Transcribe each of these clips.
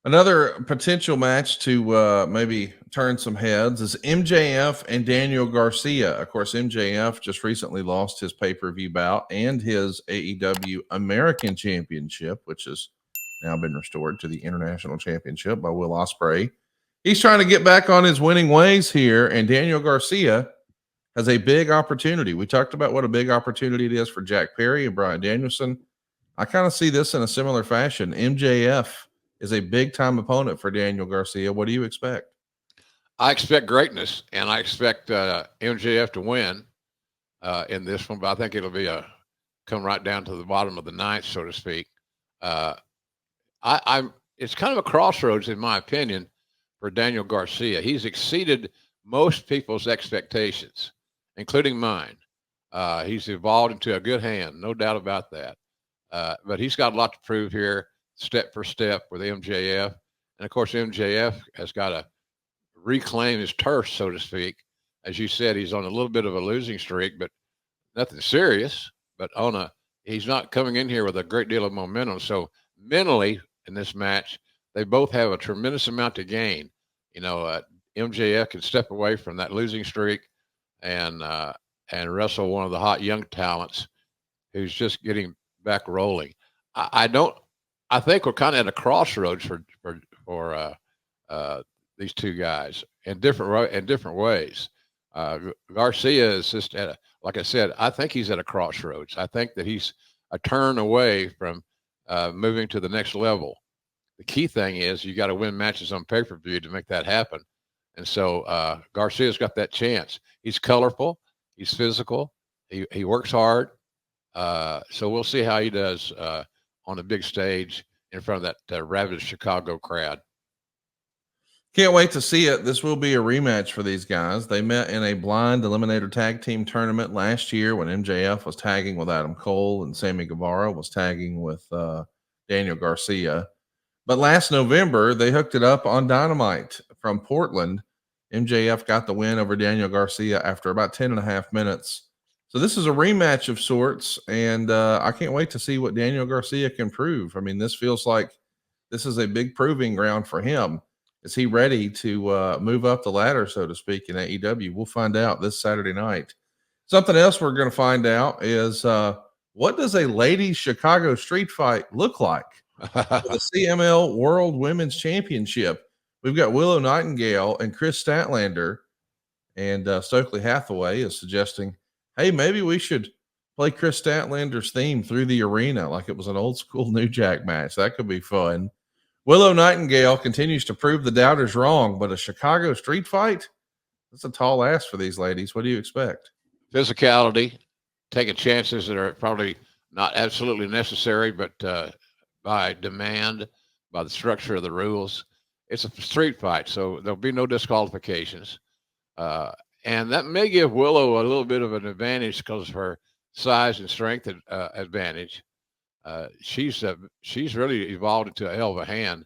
Another potential match to maybe turn some heads is MJF and Daniel Garcia. Of course, MJF just recently lost his pay per view bout and his AEW American Championship, which has now been restored to the International Championship by Will Ospreay. He's trying to get back on his winning ways here, and Daniel Garcia has a big opportunity. We talked about what a big opportunity it is for Jack Perry and Brian Danielson. I kind of see this in a similar fashion. MJF is a big time opponent for Daniel Garcia. What do you expect? I expect greatness, and I expect MJF to win in this one, but I think it'll be a come right down to the bottom of the ninth, so to speak. Uh, I'm. It's kind of a crossroads, in my opinion, for Daniel Garcia. He's exceeded most people's expectations, including mine. He's evolved into a good hand, no doubt about that. But he's got a lot to prove here, step for step with MJF, and of course MJF has got to reclaim his turf, so to speak. As you said, he's on a little bit of a losing streak, but nothing serious. But he's not coming in here with a great deal of momentum. So mentally, in this match, they both have a tremendous amount to gain. You know, MJF can step away from that losing streak and wrestle one of the hot young talents who's just getting back rolling. I don't. I think we're kind of at a crossroads for these two guys in different ways. Garcia is just like I said. I think he's at a crossroads. I think that he's a turn away from moving to the next level. The key thing is you got to win matches on pay per view to make that happen. And so Garcia's got that chance. He's colorful. He's physical. He works hard. So we'll see how he does on a big stage in front of that rabid Chicago crowd. Can't wait to see it. This will be a rematch for these guys. They met in a blind eliminator tag team tournament last year when MJF was tagging with Adam Cole and Sammy Guevara was tagging with Daniel Garcia. But last November, they hooked it up on Dynamite from Portland. MJF got the win over Daniel Garcia after about 10 and a half minutes. So this is a rematch of sorts, and I can't wait to see what Daniel Garcia can prove. I mean, this feels like this is a big proving ground for him. Is he ready to move up the ladder, so to speak, in AEW? We'll find out this Saturday night. Something else we're going to find out is what does a ladies Chicago street fight look like for the CML World Women's Championship? We've got Willow Nightingale and Chris Statlander, and Stokely Hathaway is suggesting, hey, maybe we should play Chris Statlander's theme through the arena like it was an old school New Jack match. That could be fun. Willow Nightingale continues to prove the doubters wrong, but a Chicago street fight? That's a tall ask for these ladies. What do you expect? Physicality, taking chances that are probably not absolutely necessary, but by demand, by the structure of the rules. It's a street fight, so there'll be no disqualifications. And that may give Willow a little bit of an advantage because of her size and strength advantage. She's really evolved into a hell of a hand.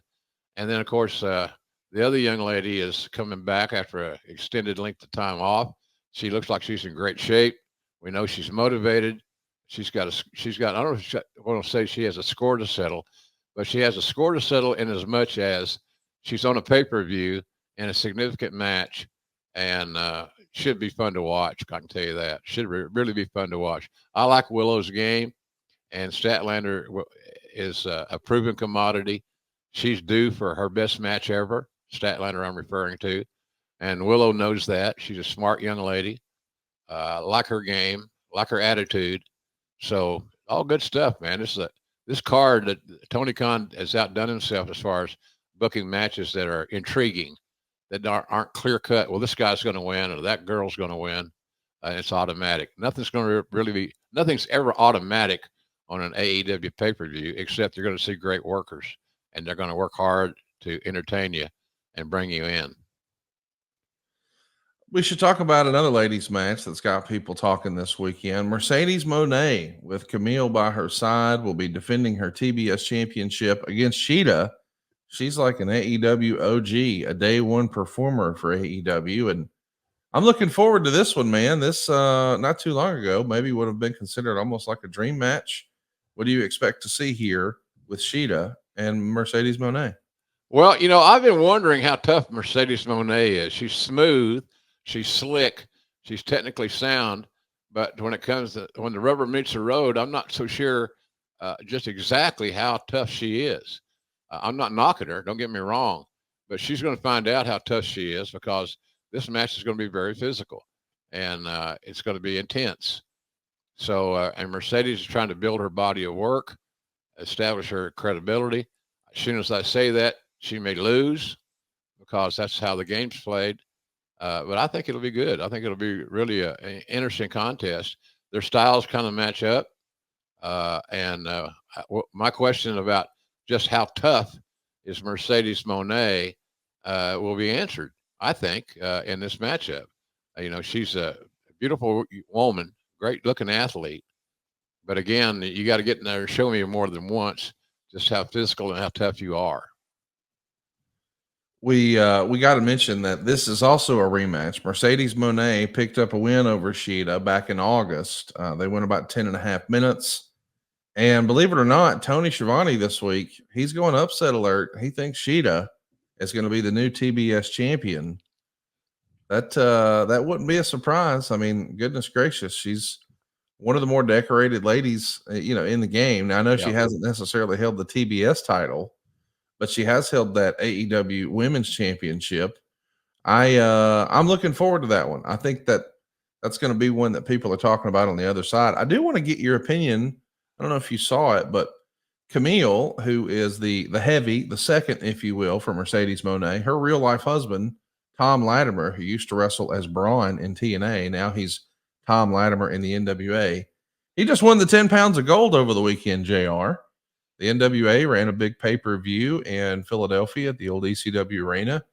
And then, of course, the other young lady is coming back after an extended length of time off. She looks like she's in great shape. We know she's motivated. She's got. I don't want to say she has a score to settle, but she has a score to settle in as much as she's on a pay per view in a significant match, and should be fun to watch. I can tell you that should really be fun to watch. I like Willow's game, and Statlander is a proven commodity. She's due for her best match ever. Statlander, I'm referring to, and Willow knows that. She's a smart young lady. Like her game, like her attitude. So all good stuff, man. This card that Tony Khan has outdone himself as far as booking matches that are intriguing, that aren't clear cut. Well, this guy's going to win, or that girl's going to win. It's automatic. Nothing's going to really be. Nothing's ever automatic on an AEW pay per view, except you're going to see great workers, and they're going to work hard to entertain you and bring you in. We should talk about another ladies' match that's got people talking this weekend. Mercedes Mone, with Camille by her side, will be defending her TBS championship against Shida. She's like an AEW OG, a day one performer for AEW. And I'm looking forward to this one, man. This, not too long ago, maybe would have been considered almost like a dream match. What do you expect to see here with Shida and Mercedes Mone? Well, I've been wondering how tough Mercedes Monet is. She's smooth, she's slick, she's technically sound, but when the rubber meets the road, I'm not so sure just exactly how tough she is. I'm not knocking her, don't get me wrong, but she's going to find out how tough she is because this match is going to be very physical and it's going to be intense. So, and Mercedes is trying to build her body of work, establish her credibility. As soon as I say that, she may lose because that's how the game's played. But I think it'll be good. I think it'll be really an interesting contest. Their styles kind of match up. My question about just how tough is Mercedes Monet will be answered, I think, in this matchup. She's a beautiful woman, great looking athlete. But again, you got to get in there and show me more than once just how physical and how tough you are. We got to mention that this is also a rematch. Mercedes Monet picked up a win over Shida back in August. They went about 10.5 minutes. And believe it or not, Tony Schiavone this week, he's going upset alert. He thinks Shida is going to be the new TBS champion. That wouldn't be a surprise. I mean, goodness gracious, she's one of the more decorated ladies, in the game. Now, I know she hasn't necessarily held the TBS title, but she has held that AEW Women's Championship. I'm looking forward to that one. I think that's going to be one that people are talking about on the other side. I do want to get your opinion. I don't know if you saw it, but Camille, who is the heavy, the second, if you will, for Mercedes Monet, her real life husband, Tom Latimer, who used to wrestle as Braun in TNA, now he's Tom Latimer in the NWA. He just won the 10 pounds of gold over the weekend, JR. The NWA ran a big pay-per-view in Philadelphia at the old ECW Arena.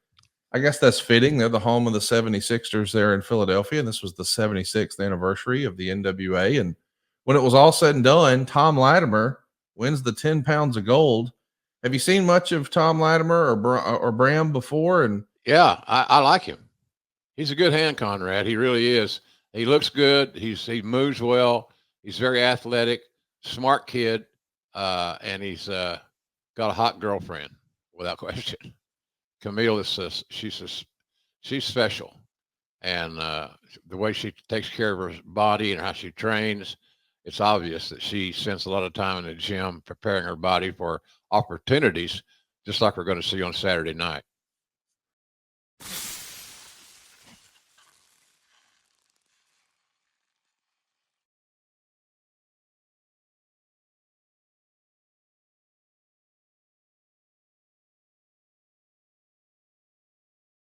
I guess that's fitting. They're the home of the 76ers there in Philadelphia, and this was the 76th anniversary of the NWA. And when it was all said and done, Tom Latimer wins the 10 pounds of gold. Have you seen much of Tom Latimer or Bram before? And yeah, I like him. He's a good hand, Conrad. He really is. He looks good. He moves well. He's very athletic, smart kid, and he's got a hot girlfriend without question. Camille is she's special, and the way she takes care of her body and how she trains, it's obvious that she spends a lot of time in the gym preparing her body for opportunities, just like we're going to see on Saturday night.